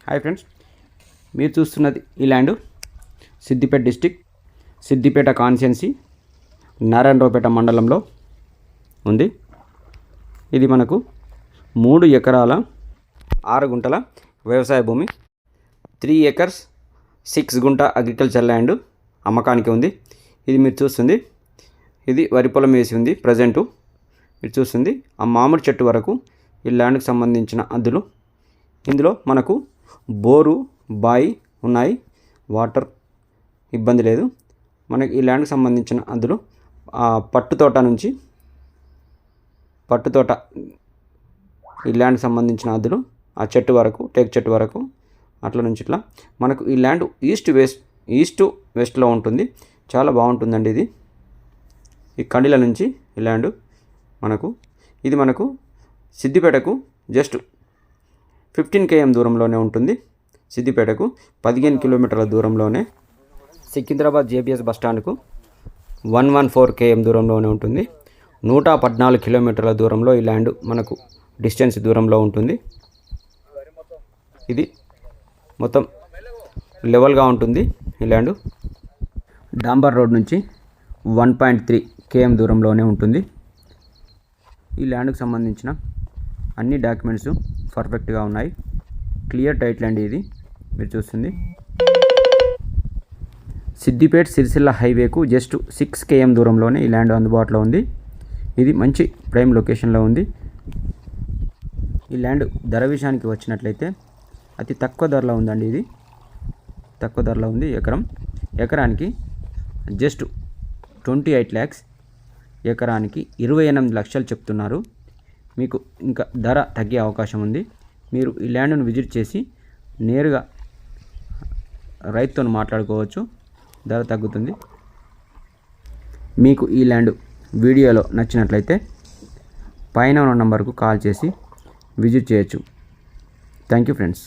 Hi friends, మీరు చూస్తున్నది ఈ land Siddipet district, Siddipet constituency, Narayanraopet మండలంలో ఉంది. ఇది మనకు 3 ఎకరాల 6 గుంటల వ్యవసాయ భూమి, 3 acres 6 గుంట అగ్రికల్చర్ ల్యాండ్ అమ్మకానికి ఉంది. ఇది మీరు చూస్తుంది, ఇది వరి పొలం వేసి ఉంది. ప్రజెంటు మీరు చూస్తుంది ఆ మామిడి చెట్టు వరకు ఈ ల్యాండ్కి సంబంధించిన అద్దులు. ఇందులో మనకు బోరు, బాయి ఉన్నాయి, వాటర్ ఇబ్బంది లేదు. మనకి ఈ ల్యాండ్కి సంబంధించిన అద్దులు పట్టు తోట ఈ ల్యాండ్కి సంబంధించిన అద్దులు ఆ చెట్టు వరకు, టేక్ చెట్టు వరకు, అట్లా నుంచి ఇట్లా మనకు ఈ ల్యాండ్ ఈస్ట్ వెస్ట్లో ఉంటుంది. చాలా బాగుంటుందండి. ఇది ఈ కండిల నుంచి ఈ ల్యాండ్ ఇది మనకు సిద్దిపేటకు జస్ట్ 15 km దూరంలోనే ఉంటుంది. సిద్దిపేటకు 15 కిలోమీటర్ల దూరంలోనే, సికింద్రాబాద్ JBS బస్టాండ్కు 114 km దూరంలోనే ఉంటుంది. 114 కిలోమీటర్ల దూరంలో ఈ ల్యాండ్ మనకు డిస్టెన్స్ దూరంలో ఉంటుంది. ఇది మొత్తం లెవెల్గా ఉంటుంది. ఈ ల్యాండ్ డాంబర్ రోడ్ నుంచి 1.3 km దూరంలోనే ఉంటుంది. ఈ ల్యాండ్కి సంబంధించిన అన్ని డాక్యుమెంట్స్ పర్ఫెక్ట్గా ఉన్నాయి. క్లియర్ టైటిల్ అండి. ఇది మీరు చూస్తుంది సిద్దిపేట సిరిసిల్ల హైవేకు జస్ట్ 6 km దూరంలోనే ఈ ల్యాండ్ అందుబాటులో ఉంది. ఇది మంచి ప్రైమ్ లొకేషన్లో ఉంది. ఈ ల్యాండ్ ధర విషయానికి వచ్చినట్లయితే అతి తక్కువ ధరలో ఉందండి. ఇది తక్కువ ధరలో ఉంది. ఎకరానికి జస్ట్ 28 lakhs, ఎకరానికి 28 లక్షలు చెప్తున్నారు. మీకు ఇంకా ధర తగ్గే అవకాశం ఉంది. మీరు ఈ ల్యాండ్ను విజిట్ చేసి నేరుగా రైతుతో మాట్లాడుకోవచ్చు, ధర తగ్గుతుంది. మీకు ఈ ల్యాండ్ వీడియోలో నచ్చినట్లయితే పైన ఉన్న నంబర్కు కాల్ చేసి విజిట్ చేయొచ్చు. Thank you friends.